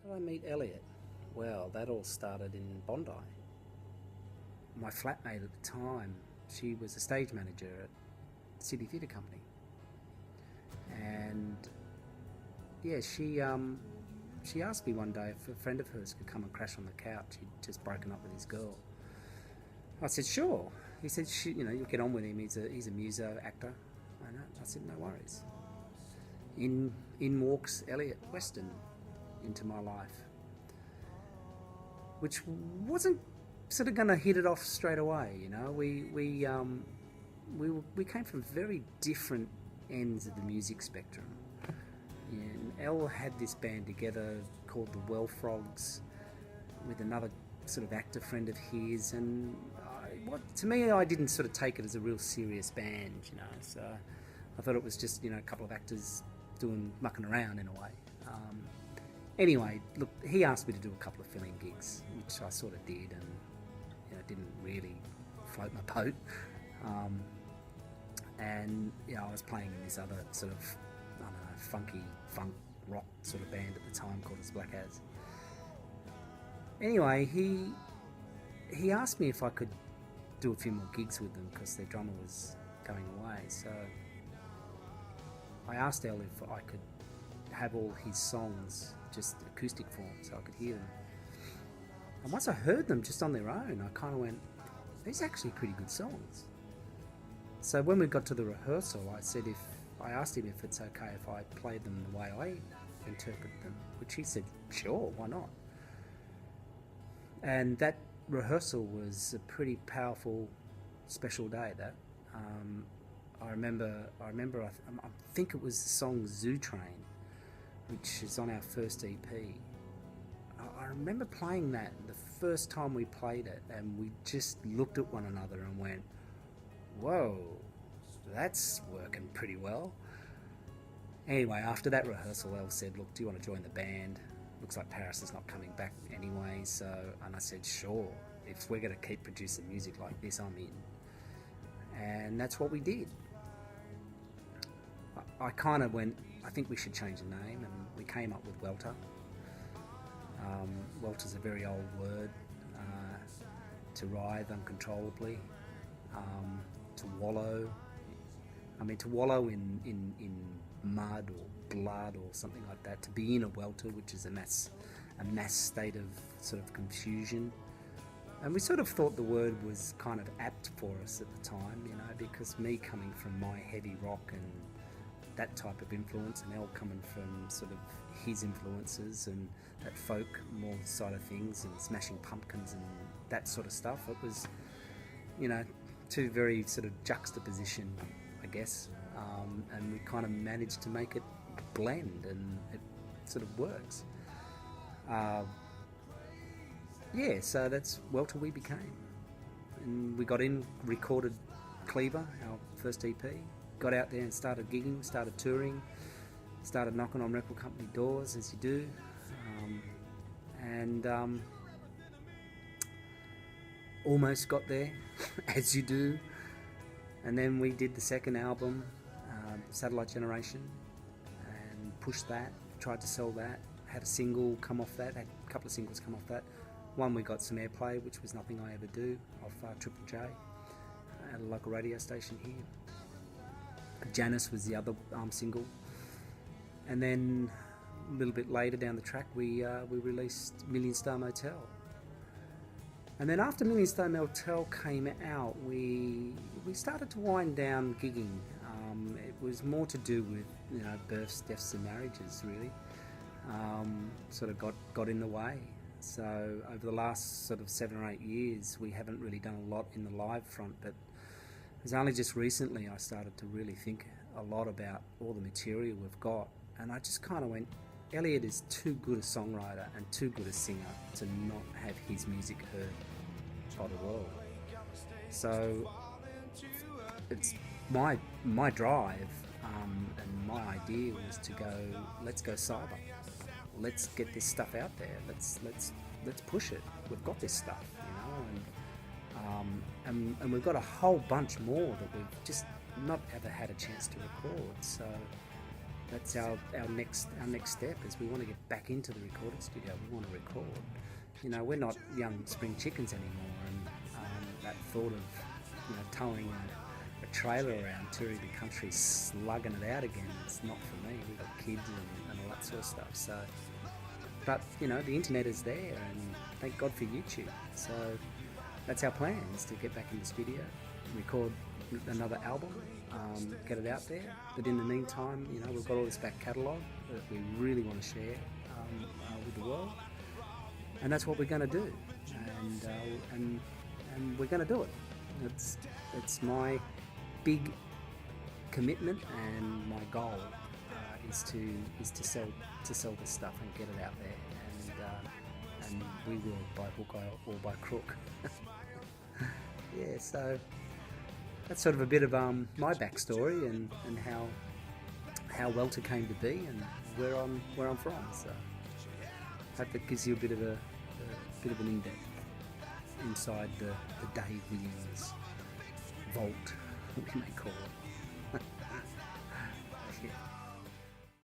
did I meet Elliott? Well, that all started in Bondi. My flatmate at the time, she was a stage manager at City Theatre Company. And yeah, she asked me one day if a friend of hers could come and crash on the couch. He'd just broken up with his girl. I said, sure. He said, you'll get on with him. He's a muso actor. I said, no worries. In walks Elliott Weston into my life, which wasn't sort of going to hit it off straight away. We came from very different ends of the music spectrum. And Elle had this band together called the Frogs with another sort of actor friend of his, and to me, I didn't sort of take it as a real serious band, so I thought it was just, a couple of actors mucking around in a way. Anyway, look, he asked me to do a couple of fill-in gigs, which I sort of did, and didn't really float my boat. And I was playing in this other sort of, I don't know, funky funk rock sort of band at the time called as Black As. Anyway, he asked me if I could do a few more gigs with them because their drummer was going away. So I asked Elle if I could have all his songs just acoustic form so I could hear them. And once I heard them just on their own, I kind of went, these are actually pretty good songs. So when we got to the rehearsal, I asked him if it's okay if I played them the way I interpret them, which he said, sure, why not? And that rehearsal was a pretty powerful, special day. I think it was the song Zoo Train, which is on our first EP. I remember playing that the first time we played it, and we just looked at one another and went, whoa, that's working pretty well. Anyway, after that rehearsal, Elle said, look, do you want to join the band? Looks like Paris is not coming back anyway, and I said, sure, if we're going to keep producing music like this, I'm in. And that's what we did. I kind of went, I think we should change the name, and we came up with Welter. Welter's a very old word, to writhe uncontrollably, to wallow. I mean, to wallow in mud or blood or something like that, to be in a welter, which is a mass state of sort of confusion. And we sort of thought the word was kind of apt for us at the time, because me coming from my heavy rock and that type of influence, and Elle coming from sort of his influences and that folk more side of things and Smashing Pumpkins and that sort of stuff, it was, two very sort of juxtaposition, I guess, and we kind of managed to make it blend, and it sort of works. So that's Welter we became. And we got in, recorded Cleaver, our first EP, got out there and started gigging, started touring, started knocking on record company doors, as you do, and almost got there, as you do. And then we did the second album, Satellite Generation, and pushed that, tried to sell that, had a single come off that, had a couple of singles come off that. One, we got some airplay, which was Nothing I Ever Do, off Triple J, at a local radio station here. Janice was the other single. And then a little bit later down the track, we released Million Star Motel. And then after Million Star Motel came out, we started to wind down gigging. It was more to do with births, deaths, and marriages, really. Sort of got in the way. So over the last sort of 7 or 8 years, we haven't really done a lot in the live front, but it was only just recently I started to really think a lot about all the material we've got, and I just kind of went, Elliott is too good a songwriter and too good a singer to not have his music heard by the world. So it's my drive, and my idea was to go, let's go cyber. Let's get this stuff out there. Let's push it. We've got this stuff, and we've got a whole bunch more that we've just not ever had a chance to record. So that's our next step. Is we want to get back into the recording studio. We want to record. You know, we're not young spring chickens anymore, and that thought of, you know, towing a trailer around touring the country, slugging it out again, it's not for me. We've got kids and all that sort of stuff. So, but you know, the internet is there, and thank God for YouTube. So that's our plan, is to get back in the studio, record another album, get it out there. But in the meantime, you know, we've got all this back catalogue that we really want to share with the world, and that's what we're going to do. And we're going to do it. It's my big commitment, and my goal is to sell this stuff and get it out there, and we will, by hook or by crook. Yeah, so that's sort of a bit of my backstory and how Welter came to be and where I'm from. So I hope that gives you a bit of an in-depth inside the Dave Williams vault, we may call it.